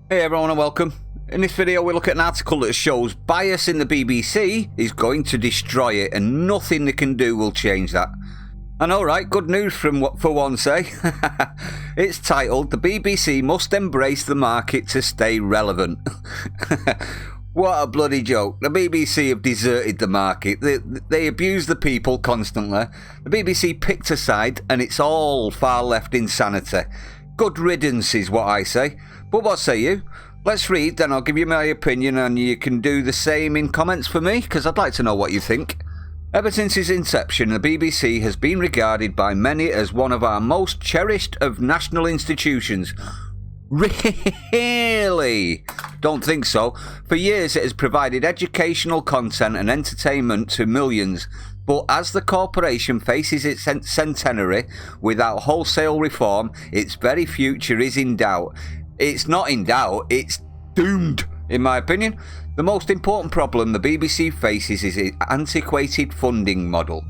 Hey everyone and welcome. In this video we look at an article that shows bias in the BBC is going to destroy it and nothing they can do will change that. And alright, good news for once, eh? It's titled, "The BBC must embrace the market to stay relevant." What a bloody joke. The BBC have deserted the market. They abuse the people constantly. The BBC picked a side and it's all far left insanity. Good riddance is what I say. But what say you? Let's read, then I'll give you my opinion and you can do the same in comments for me, because I'd like to know what you think. Ever since its inception, the BBC has been regarded by many as one of our most cherished of national institutions. Really? Don't think so. For years it has provided educational content and entertainment to millions. But as the corporation faces its centenary without wholesale reform, its very future is in doubt. It's not in doubt, it's doomed, in my opinion. The most important problem the BBC faces is its antiquated funding model.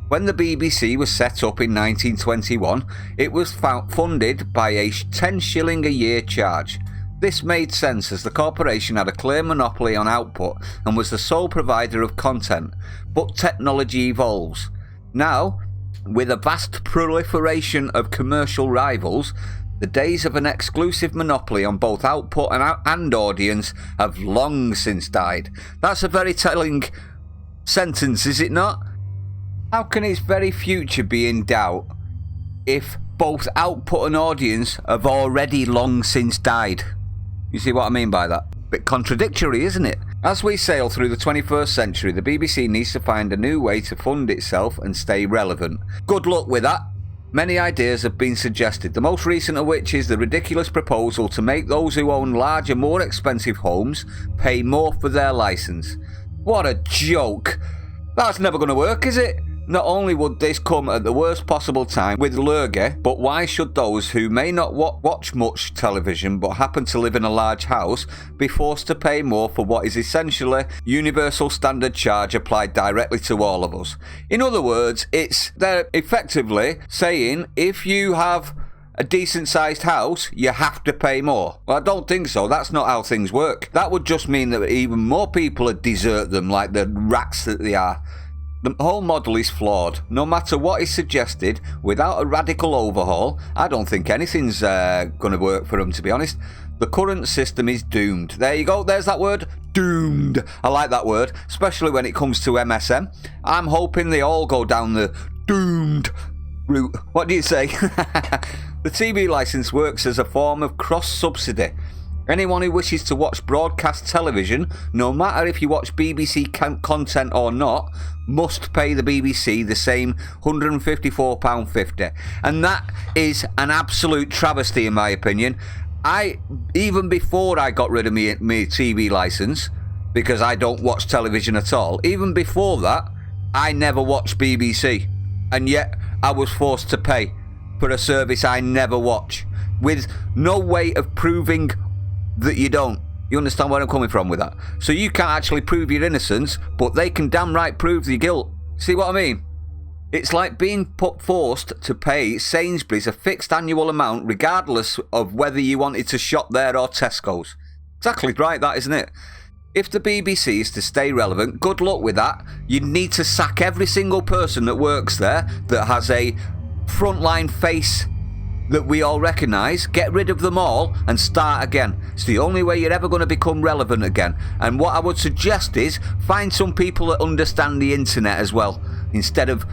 When the BBC was set up in 1921, it was funded by a 10 shilling a year charge. This made sense as the corporation had a clear monopoly on output and was the sole provider of content. But technology evolves. Now, with a vast proliferation of commercial rivals, the days of an exclusive monopoly on both output and audience have long since died. That's a very telling sentence, is it not? How can its very future be in doubt if both output and audience have already long since died? You see what I mean by that? Bit contradictory, isn't it? As we sail through the 21st century, the BBC needs to find a new way to fund itself and stay relevant. Good luck with that. Many ideas have been suggested, the most recent of which is the ridiculous proposal to make those who own larger, more expensive homes pay more for their licence. What a joke! That's never going to work, is it? Not only would this come at the worst possible time with Lurgy, but why should those who may not watch much television but happen to live in a large house be forced to pay more for what is essentially universal standard charge applied directly to all of us? In other words, they're effectively saying if you have a decent sized house, you have to pay more. Well, I don't think so. That's not how things work. That would just mean that even more people would desert them like the rats that they are. The whole model is flawed. No matter what is suggested, without a radical overhaul, I don't think anything's going to work for them, to be honest. The current system is doomed. There you go, there's that word, doomed. I like that word, especially when it comes to MSM. I'm hoping they all go down the doomed route. What do you say? The TV licence works as a form of cross-subsidy. Anyone who wishes to watch broadcast television, no matter if you watch BBC content or not, must pay the BBC the same £154.50. And that is an absolute travesty in my opinion. Even before I got rid of my TV licence, because I don't watch television at all, even before that, I never watched BBC. And yet, I was forced to pay for a service I never watch, with no way of proving that you don't. You understand where I'm coming from with that? So you can't actually prove your innocence, but they can damn right prove your guilt. See what I mean? It's like being forced to pay Sainsbury's a fixed annual amount regardless of whether you wanted to shop there or Tesco's. Exactly right, that, isn't it? If the BBC is to stay relevant, good luck with that. You need to sack every single person that works there that has a frontline face that we all recognise, get rid of them all and start again. It's the only way you're ever going to become relevant again. And what I would suggest is find some people that understand the internet as well, instead of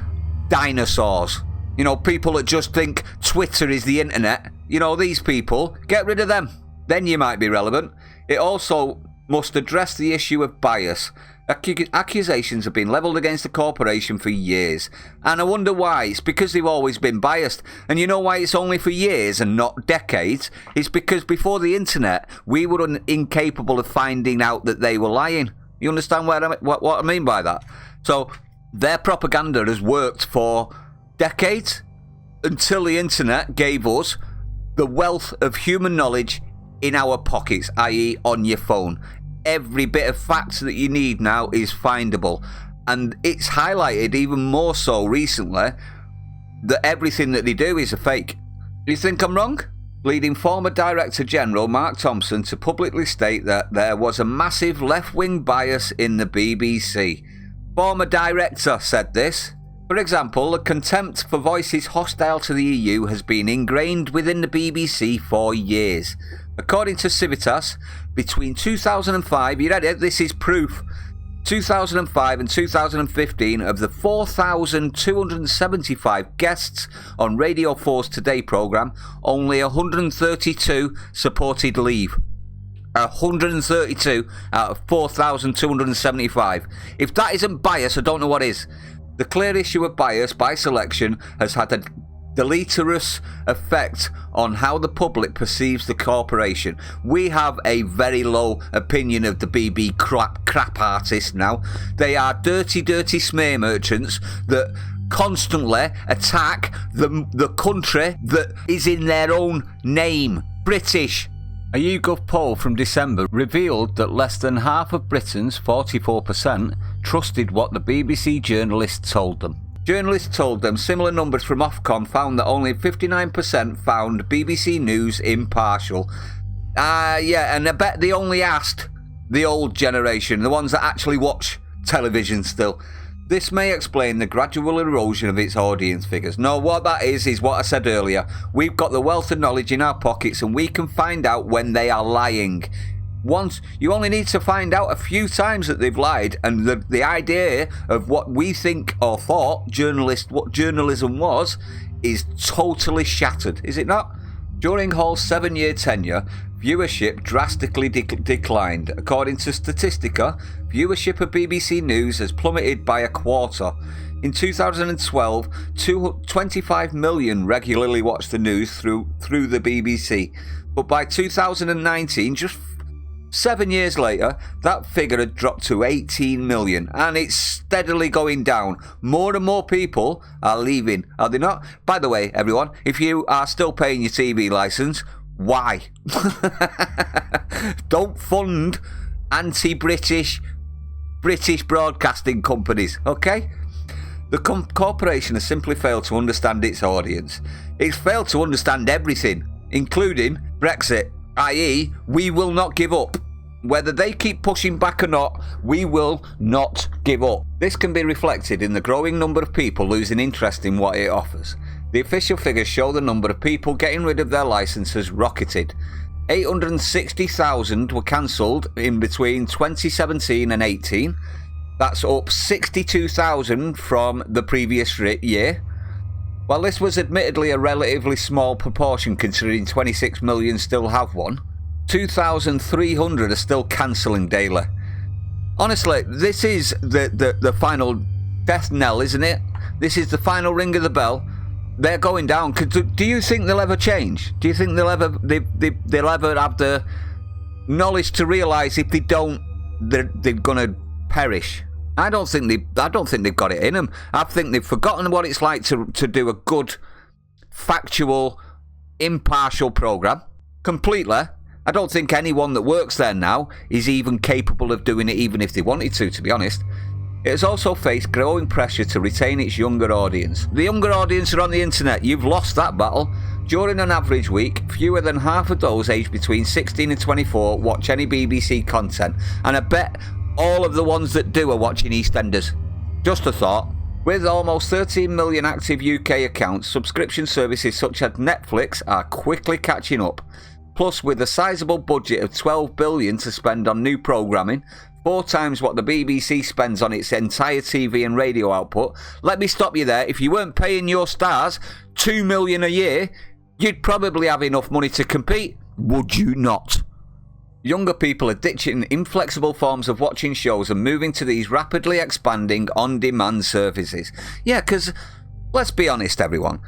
dinosaurs. You know, people that just think Twitter is the internet. You know, these people, get rid of them. Then you might be relevant. It also must address the issue of bias. Accusations have been levelled against the corporation for years, and I wonder why. It's because they've always been biased. And you know why it's only for years and not decades? It's because before the internet, we were incapable of finding out that they were lying. You understand what I mean by that? So their propaganda has worked for decades until the internet gave us the wealth of human knowledge in our pockets, i.e. on your phone. Every bit of facts that you need now is findable, and it's highlighted even more so recently that everything that they do is a fake. Do you think I'm wrong? leading former Director General Mark Thompson to publicly state that there was a massive left-wing bias in the BBC. Former director said this. For example, a contempt for voices hostile to the EU has been ingrained within the BBC for years. According to Civitas, between 2005, you ready? This is proof. 2005 and 2015, of the 4,275 guests on Radio 4's Today programme, only 132 supported leave. 132 out of 4,275. If that isn't bias, I don't know what is. The clear issue of bias by selection has had a deleterious effect on how the public perceives the corporation. We have a very low opinion of the BB crap artists now. They are dirty smear merchants that constantly attack the country that is in their own name, British. A YouGov poll from December revealed that less than half of Britons, 44%, trusted what the BBC journalists told them. Journalists told them similar numbers from Ofcom found that only 59% found BBC News impartial. Yeah, and I bet they only asked the old generation, the ones that actually watch television still. This may explain the gradual erosion of its audience figures. No, what that is what I said earlier. We've got the wealth of knowledge in our pockets and we can find out when they are lying. Once, you only need to find out a few times that they've lied, and the idea of what we think or thought what journalism was is totally shattered, is it not? During Hall's 7-year tenure, viewership drastically declined. According to Statistica, viewership of BBC News has plummeted by a quarter. In 2012, 25 million regularly watched the news through the BBC. But by 2019, just 7 years later, that figure had dropped to 18 million, and it's steadily going down. More and more people are leaving, are they not? By the way, everyone, if you are still paying your TV licence, why? Don't fund anti-British broadcasting companies, okay? The corporation has simply failed to understand its audience. It's failed to understand everything, including Brexit, i.e., we will not give up. Whether they keep pushing back or not, we will not give up. This can be reflected in the growing number of people losing interest in what it offers. The official figures show the number of people getting rid of their licences rocketed. 860,000 were cancelled in between 2017 and 18. That's up 62,000 from the previous year. While this was admittedly a relatively small proportion considering 26 million still have one, 2,300 are still cancelling daily. Honestly, this is the final death knell, isn't it? This is the final ring of the bell. They're going down. Do you think they'll ever change? Do you think they'll ever have the knowledge to realise if they don't, they're going to perish? I don't think they've got it in them. I think they've forgotten what it's like to do a good, factual, impartial programme completely. I don't think anyone that works there now is even capable of doing it, even if they wanted to be honest. It has also faced growing pressure to retain its younger audience. The younger audience are on the internet. You've lost that battle. During an average week, fewer than half of those aged between 16 and 24 watch any BBC content. And I bet all of the ones that do are watching EastEnders. Just a thought. With almost 13 million active UK accounts, subscription services such as Netflix are quickly catching up. Plus, with a sizable budget of 12 billion to spend on new programming, 4 times what the BBC spends on its entire TV and radio output. Let me stop you there. If you weren't paying your stars 2 million a year, you'd probably have enough money to compete, would you not? Younger people are ditching inflexible forms of watching shows and moving to these rapidly expanding on-demand services. Yeah, because, let's be honest everyone,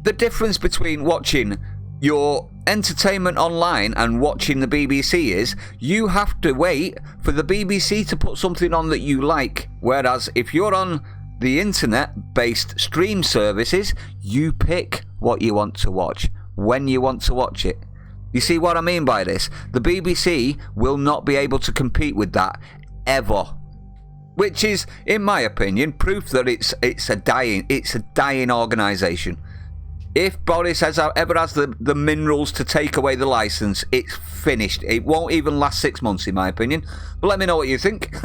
the difference between watching your entertainment online and watching the BBC is you have to wait for the BBC to put something on that you like, whereas if you're on the internet-based stream services, you pick what you want to watch, when you want to watch it. You see what I mean by this? The BBC will not be able to compete with that ever, which is, in my opinion, proof that it's a dying organisation. If Boris ever has the minerals to take away the licence, it's finished. It won't even last 6 months, in my opinion. But let me know what you think.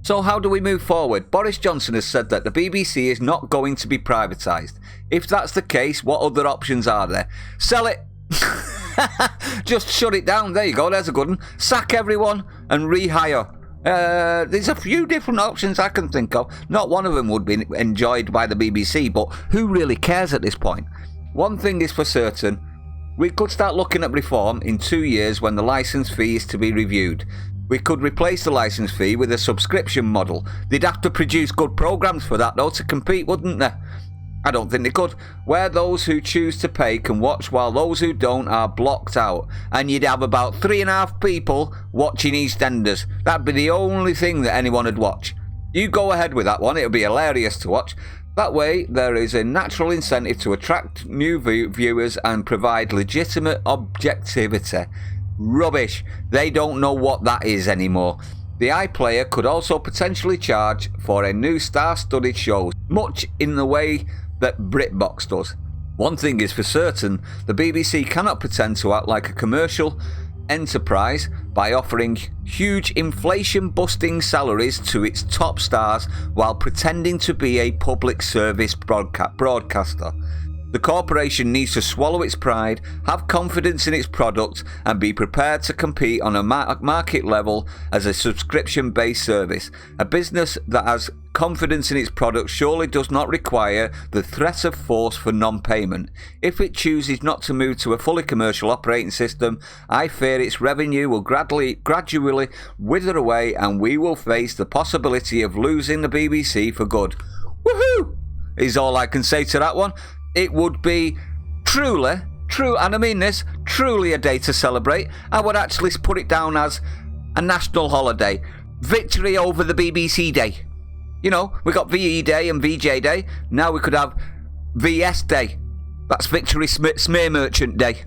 So how do we move forward? Boris Johnson has said that the BBC is not going to be privatised. If that's the case, what other options are there? Sell it. Just shut it down. There you go. There's a good one. Sack everyone and rehire. There's a few different options I can think of. Not one of them would be enjoyed by the BBC, but who really cares at this point? One thing is for certain. We could start looking at reform in 2 years when the licence fee is to be reviewed. We could replace the licence fee with a subscription model. They'd have to produce good programmes for that though to compete, wouldn't they? I don't think they could. Where those who choose to pay can watch while those who don't are blocked out. And you'd have about 3.5 people watching EastEnders. That'd be the only thing that anyone would watch. You go ahead with that one, it'll be hilarious to watch. That way, there is a natural incentive to attract new viewers and provide legitimate objectivity. Rubbish. They don't know what that is anymore. The iPlayer could also potentially charge for a new star-studded show, much in the way that BritBox does. One thing is for certain, the BBC cannot pretend to act like a commercial enterprise by offering huge inflation-busting salaries to its top stars while pretending to be a public service broadcaster. The corporation needs to swallow its pride, have confidence in its product, and be prepared to compete on a market level as a subscription-based service. A business that has confidence in its product surely does not require the threat of force for non-payment. If it chooses not to move to a fully commercial operating system, I fear its revenue will gradually wither away and we will face the possibility of losing the BBC for good. Woohoo! Is all I can say to that one. It would be truly, and I mean this, truly a day to celebrate. I would actually put it down as a national holiday. Victory over the BBC Day. You know, we got VE Day and VJ Day. Now we could have VS Day. That's Victory Smear Merchant Day.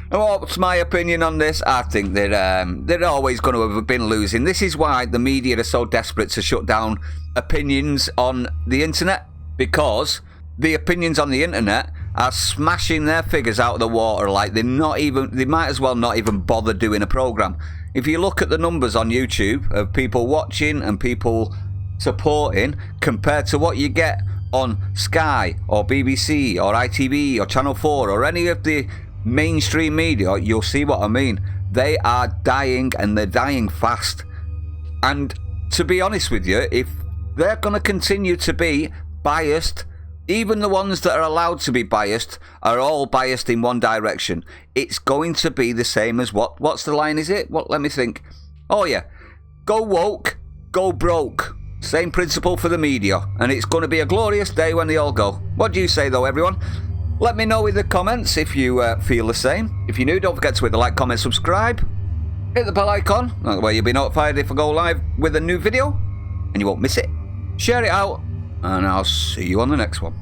What's my opinion on this? I think they're always going to have been losing. This is why the media are so desperate to shut down opinions on the internet, because the opinions on the internet are smashing their figures out of the water. Like they might as well not even bother doing a program. If you look at the numbers on YouTube of people watching and people supporting compared to what you get on Sky or BBC or ITV or Channel 4 or any of the mainstream media, you'll see what I mean. They are dying, and they're dying fast. And to be honest with you, if they're going to continue to be biased, even the ones that are allowed to be biased are all biased in one direction. It's going to be the same as what's the line, is it? Let me think. Oh yeah, go woke, go broke. Same principle for the media, and it's going to be a glorious day when they all go. What do you say though, everyone? Let me know in the comments if you feel the same. If you're new, don't forget to hit the like, comment, subscribe. Hit the bell icon, that way you'll be notified if I go live with a new video, and you won't miss it. Share it out, and I'll see you on the next one.